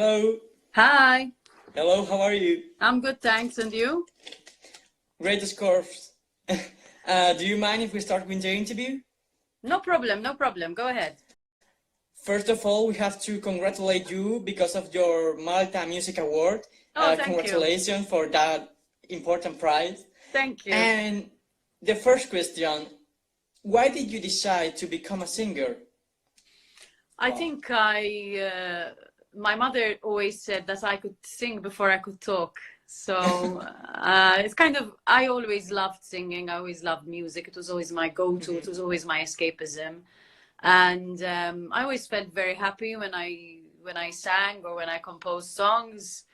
Hello. Hi, Hello, how are you? I'm good, thanks. And you? Great scores. Do you mind if we start with the interview? No problem, no problem. Go ahead. First of all, we have to congratulate you because of your Malta Music Award. Oh, thank you. Congratulations for that important prize. Thank you. And the first question, why did you decide to become a singer? I think my mother always said that I could sing before I could talk. So it's kind of, I always loved singing. I always loved music. It was always my go-to. It was always my escapism. And I always felt very happy when I sang or when I composed songs.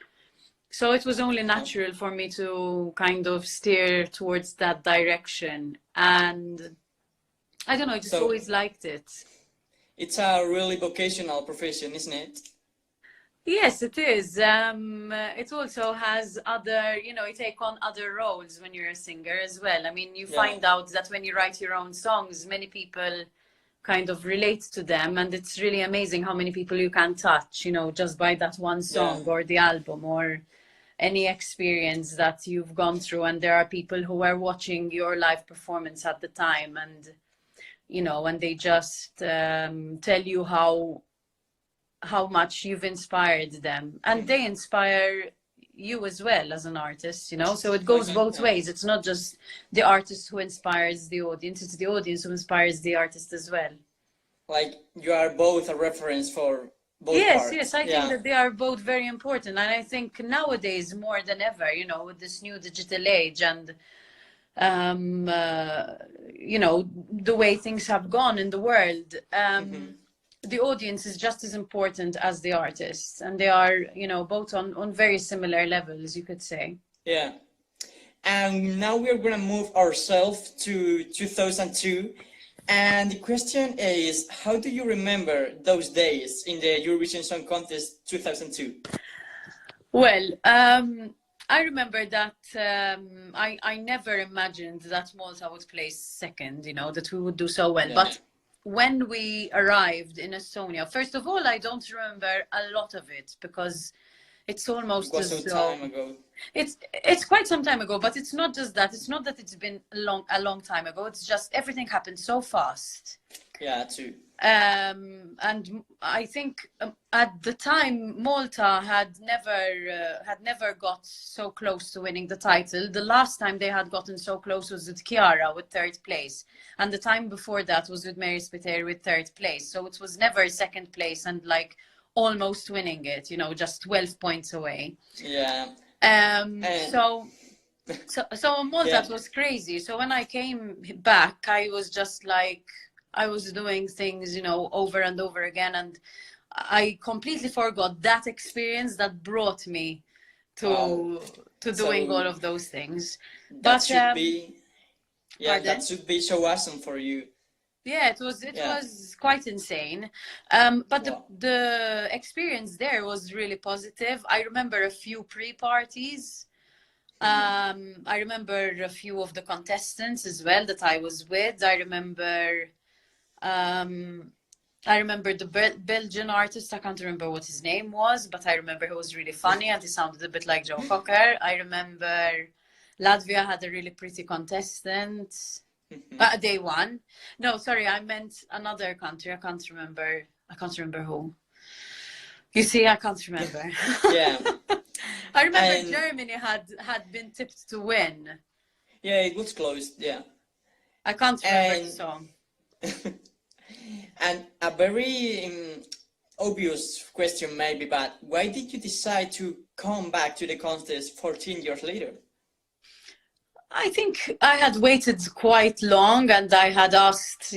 So it was only natural for me to kind of steer towards that direction. And I don't know, I just always liked it. It's a really vocational profession, isn't it? Yes, it is. It also has other, you take on other roles when you're a singer as well. I mean, you find out that when you write your own songs, many people kind of relate to them, and it's really amazing how many people you can touch, just by that one song or the album or any experience that you've gone through. And there are people who are watching your live performance at the time, and and they just tell you how much you've inspired them, and they inspire you as well as an artist, so it goes both ways. It's not just the artist who inspires the audience, it's the audience who inspires the artist as well. Like you are both a reference for both parts. Yes, I think that they are both very important, and I think nowadays more than ever, with this new digital age and the way things have gone in the world, the audience is just as important as the artists, and they are, both on very similar levels, you could say. Yeah. And now we're going to move ourselves to 2002. And the question is, how do you remember those days in the Eurovision Song Contest 2002? Well, I remember that I never imagined that Malta would place second, that we would do so well. But when we arrived in Estonia, first of all, I don't remember a lot of it because it's almost as though time ago. It's quite some time ago, but it's not just that. It's not that it's been a long time ago. It's just everything happened so fast. Yeah, too. And I think at the time Malta had never got so close to winning the title. The last time they had gotten so close was with Chiara with third place, and the time before that was with Mary Spiteri with third place. So it was never second place and like almost winning it, just 12 points away. Yeah. So Malta, it was crazy. So when I came back, I was just like, I was doing things, over and over again, and I completely forgot that experience that brought me to doing all of those things. That should be, that should be so awesome for you. Yeah, it was quite insane. But the experience there was really positive. I remember a few pre-parties. I remember a few of the contestants as well that I was with. I remember the Belgian artist. I can't remember what his name was, but I remember he was really funny and he sounded a bit like Joe Cocker. I remember Latvia had a really pretty contestant. Day one. No, sorry, I meant another country. I can't remember who. You see, I can't remember. Yeah. I remember Germany had been tipped to win. Yeah, it was close. Yeah. I can't remember the song. And a very obvious question maybe, but why did you decide to come back to the contest 14 years later? I think I had waited quite long, and I had asked,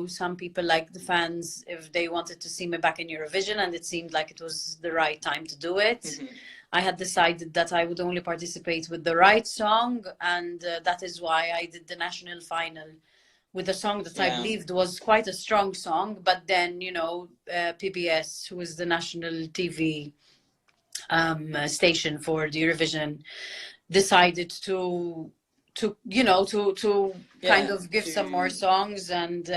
some people like the fans if they wanted to see me back in Eurovision, and it seemed like it was the right time to do it. I had decided that I would only participate with the right song, and that is why I did the national final with a song that I believed was quite a strong song. But then, PBS, who is the national TV station for the Eurovision, decided to kind of give some more songs, and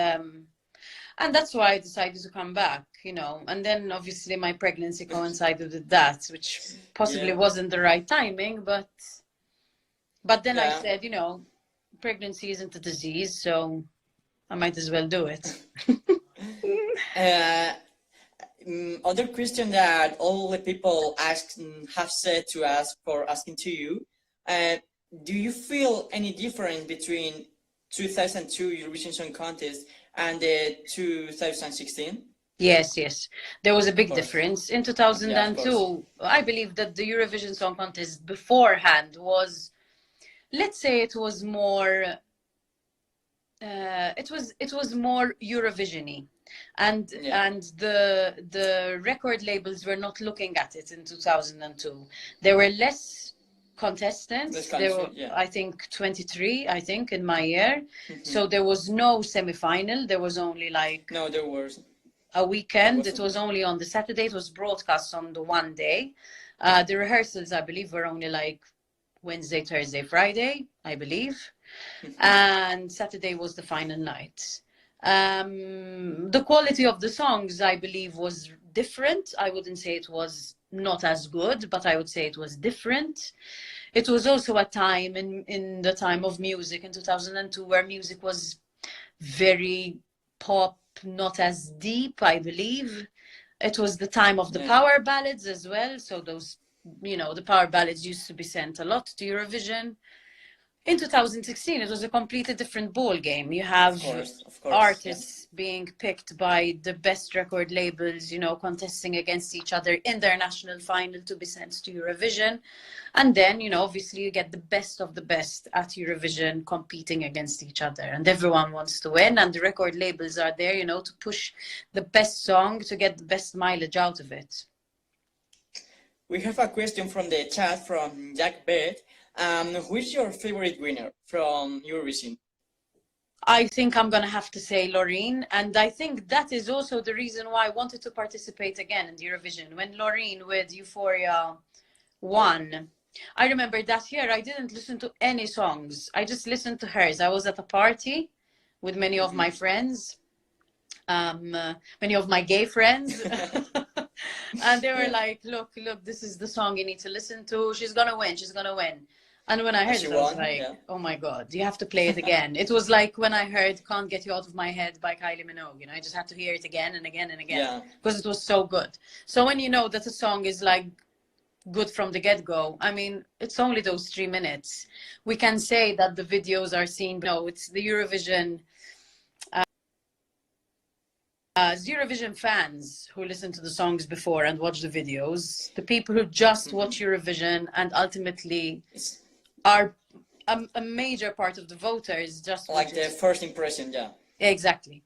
And that's why I decided to come back, and then obviously my pregnancy coincided with that, which possibly Yeah. wasn't the right timing, but then I Yeah. said, pregnancy isn't a disease, so I might as well do it. Uh, Other question that all the people have said to us for asking to you, uh, do you feel any difference between 2002 Eurovision Song Contest and the 2016? Yes, yes. There was a Of big course. difference. In Yeah, of course. 2002, I believe that the Eurovision Song Contest beforehand was, let's say it was more, it was more Eurovision-y. And Yeah. the record labels were not looking at it in 2002. There were less This contestants. There country, were, yeah. I think, 23, I think, in my year. Mhm. So there was no semi-final. There was only like No, there was. a There weekend. It wasn't. was only on the Saturday. It was broadcast on the one day. The rehearsals, I believe, were only like Wednesday, Thursday, Friday, I believe. And Saturday was the final night. The quality of the songs, I believe, was different. I wouldn't say it was not as good, but I would say it was different. It was also a time in the time of music in 2002 where music was very pop, not as deep, I believe. It was the time of the Yeah. power ballads as well. So those, the power ballads used to be sent a lot to Eurovision. In 2016, it was a completely different ball game. You have Of course, yeah. artists being picked by the best record labels, contesting against each other in their national final to be sent to Eurovision. And then, obviously you get the best of the best at Eurovision competing against each other. And everyone wants to win. And the record labels are there, to push the best song to get the best mileage out of it. We have a question from the chat from Jack Bed. Who is your favorite winner from Eurovision? I think I'm going to have to say Loreen. And I think that is also the reason why I wanted to participate again in the Eurovision. When Loreen with Euphoria won, I remember that year I didn't listen to any songs. I just listened to hers. I was at a party with many of my friends, many of my gay friends. And they were like, look, this is the song you need to listen to. She's going to win. She's going to win. And when I heard it, I was like, oh my God, you have to play it again. It was like when I heard Can't Get You Out of My Head by Kylie Minogue. I just had to hear it again and again and again because it was so good. So when you know that a song is like good from the get-go, I mean, it's only those 3 minutes. We can say that the videos are seen. No, it's the Eurovision fans who listen to the songs before and watch the videos. The people who just watch Eurovision and ultimately are a major part of the voters, just like the first impression, yeah. Exactly.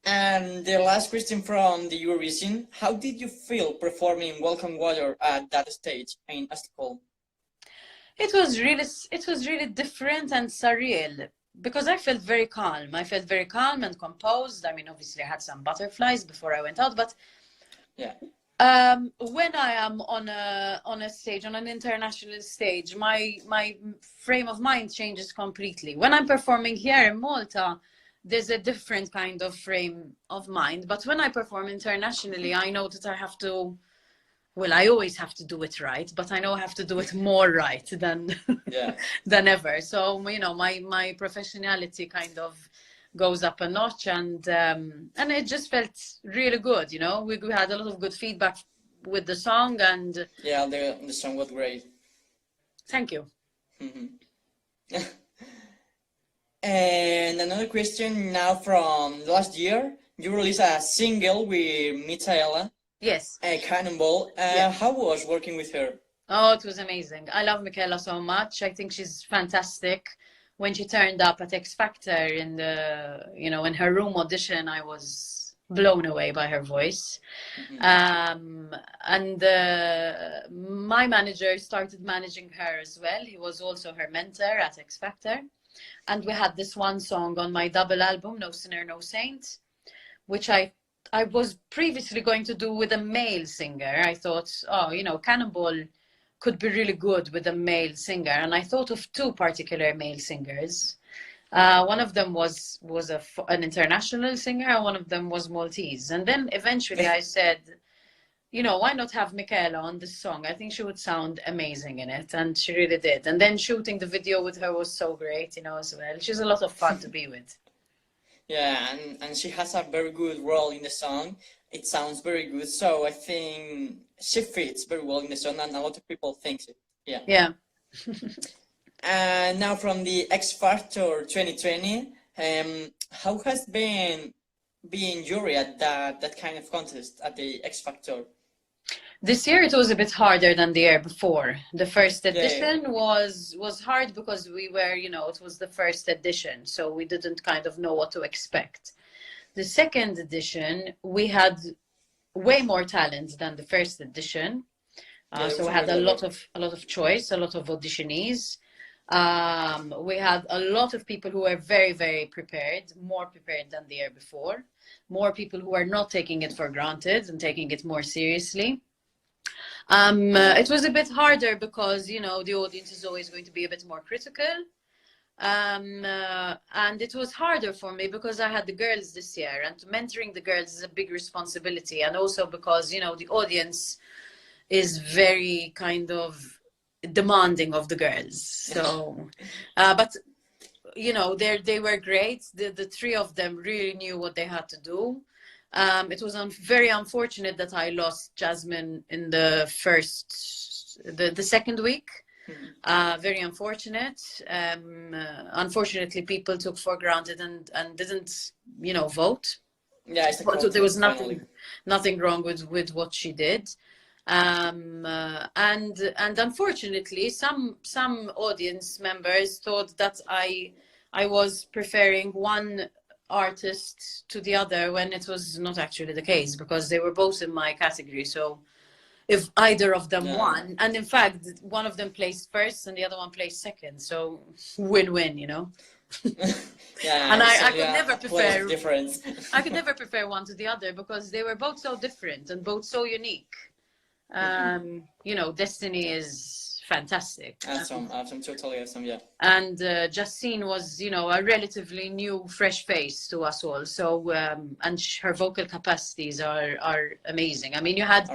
And the last question from the Eurovision: how did you feel performing Welcome Water at that stage in Stockholm? It was really different and surreal because I felt very calm. I felt very calm and composed. I mean, obviously I had some butterflies before I went out, but yeah. When I am on a stage, on an international stage, my frame of mind changes completely. When I'm performing here in Malta, there's a different kind of frame of mind. But when I perform internationally, I know that I have to, well, I always have to do it right, but I know I have to do it more right than than ever. So, my professionality kind of goes up a notch, and it just felt really good. We had a lot of good feedback with the song, and yeah, the song was great. Thank you. And another question now from last year: you released a single with Michaela. Yes. Cannonball. How was working with her? Oh, it was amazing. I love Michaela so much. I think she's fantastic. When she turned up at X Factor in in her room audition, I was blown away by her voice. And my manager started managing her as well. He was also her mentor at X Factor. And we had this one song on my double album, No Sinner, No Saint, which I was previously going to do with a male singer. I thought, Cannonball could be really good with a male singer. And I thought of two particular male singers. One of them was an international singer, and one of them was Maltese. And then eventually I said, you know, why not have Michaela on this song? I think she would sound amazing in it, and she really did. And then shooting the video with her was so great, you know, as well. She's a lot of fun to be with. Yeah, and she has a very good role in the song. It sounds very good, so I think she fits very well in the song, and a lot of people think it. Yeah. Yeah. And now from the X Factor 2020, how has been being jury at that kind of contest at the X Factor? This year it was a bit harder than the year before. The first edition was hard because we were, you know, it was the first edition, so we didn't kind of know what to expect. The second edition, we had way more talent than the first edition. So we had a lot of choice, a lot of auditionees. We had a lot of people who were very, very prepared, more prepared than the year before. More people who are not taking it for granted and taking it more seriously. It was a bit harder because, you know, the audience is always going to be a bit more critical. And it was harder for me because I had the girls this year, and mentoring the girls is a big responsibility. And also because, you know, the audience is very kind of demanding of the girls. So, but, you know, they were great. The three of them really knew what they had to do. It was very unfortunate that I lost Jasmine in the second week. Very unfortunate. Unfortunately, people took for granted and didn't, you know, vote. Yeah, so there was nothing wrong with what she did. And unfortunately, some audience members thought that I was preferring one artist to the other when it was not actually the case, because they were both in my category. So if either of them won, and in fact one of them placed first and the other one placed second, so win-win, you know. Yeah, and so I could never prefer difference. I could never prefer one to the other because they were both so different and both so unique. You know, Destiny is fantastic. Awesome, totally awesome, yeah. And Justine was, you know, a relatively new, fresh face to us all. So, and her vocal capacities are amazing. I mean, you have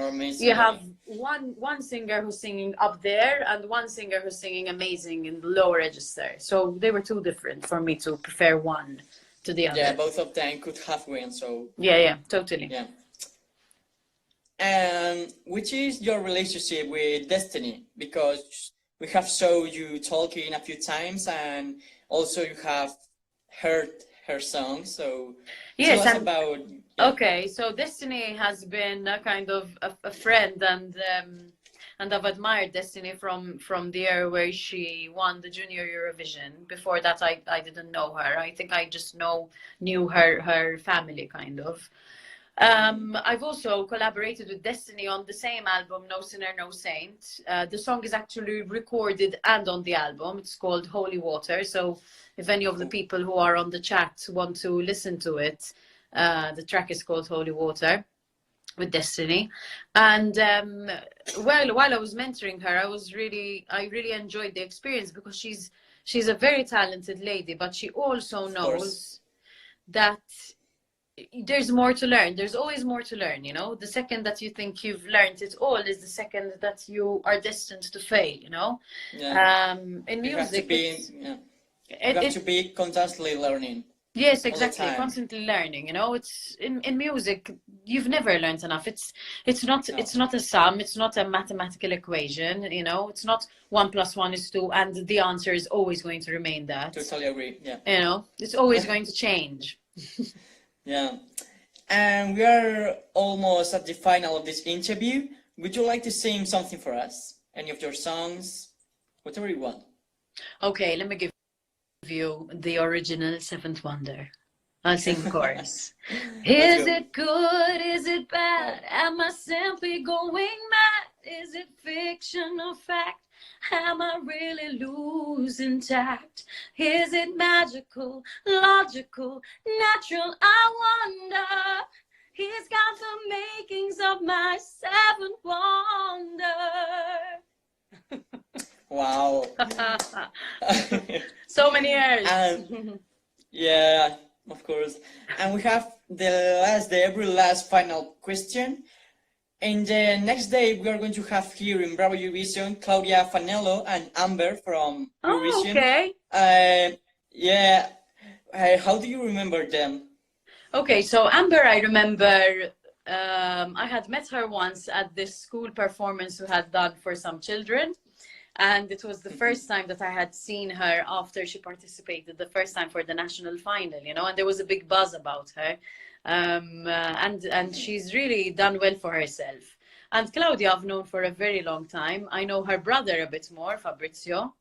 one singer who's singing up there and one singer who's singing amazing in the lower register. So they were too different for me to prefer one to the other. Yeah, both of them could have won. So yeah, totally. Yeah. And which is your relationship with Destiny? Because we have saw you talking a few times, and also you have heard her songs. So yes, tell us about. Yeah. Okay, so Destiny has been a kind of a friend, and I've admired Destiny from the year where she won the Junior Eurovision. Before that, I didn't know her. I think I just knew her family kind of. I've also collaborated with Destiny on the same album, No Sinner, No Saint. The song is actually recorded and on the album. It's called Holy Water. So if any of the people who are on the chat want to listen to it, the track is called Holy Water with Destiny. And while I was mentoring her, I really enjoyed the experience because she's a very talented lady, but she also knows that there's more to learn. There's always more to learn, you know. The second that you think you've learned it all is the second that you are destined to fail, you know. Yeah. In music, you have to be constantly learning. Yes, exactly. Constantly learning, you know. It's in music, you've never learned enough. It's not a sum, it's not a mathematical equation, you know. It's not 1 + 1 = 2 and the answer is always going to remain that. Totally agree. Yeah. You know, it's always going to change. Yeah, and we are almost at the final of this interview. Would you like to sing something for us? Any of your songs? Whatever you want. Okay, let me give you the original Seventh Wonder. I'll sing the chorus. Is it good? Is it bad? Am I simply going mad? Is it fiction or fact? Am I really losing tact? Is it magical, logical, natural? I wonder. He's got the makings of my seventh wonder. Wow. So many years. Yeah, of course. And we have the every last final question. In the next day, we are going to have here in Bravo Eurovision Claudia Fanello and Amber from Oh, Eurovision. okay. Yeah, how do you remember them? Okay, so Amber, I remember I had met her once at this school performance we had done for some children. And it was the first time that I had seen her after she participated the first time for the national final, you know, and there was a big buzz about her. And she's really done well for herself. And Claudia, I've known for a very long time. I know her brother a bit more, Fabrizio.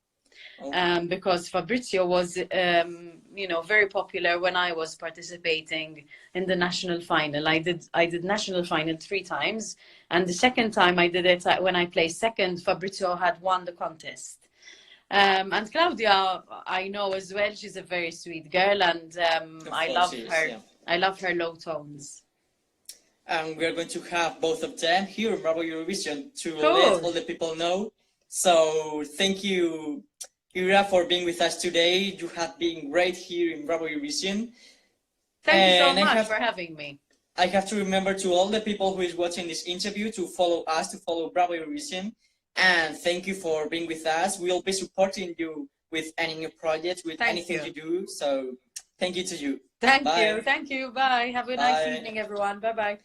Because Fabrizio was, you know, very popular when I was participating in the national final. I did national final 3 times, and the second time I did it when I placed second, Fabrizio had won the contest. And Claudia, I know as well. She's a very sweet girl, and I love her. Yeah. I love her low tones. And we are going to have both of them here in Bravo Eurovision to Cool. let all the people know. So thank you, Ira, for being with us today. You have been great here in Bravo Eurovision. Thank you so much for having me. I have to remember to all the people who is watching this interview to follow us, to follow Bravo Eurovision. And thank you for being with us. We'll be supporting you with any new project, with anything you do. So thank you to you. Thank you. Thank you. Bye. Have a nice evening, everyone. Bye-bye.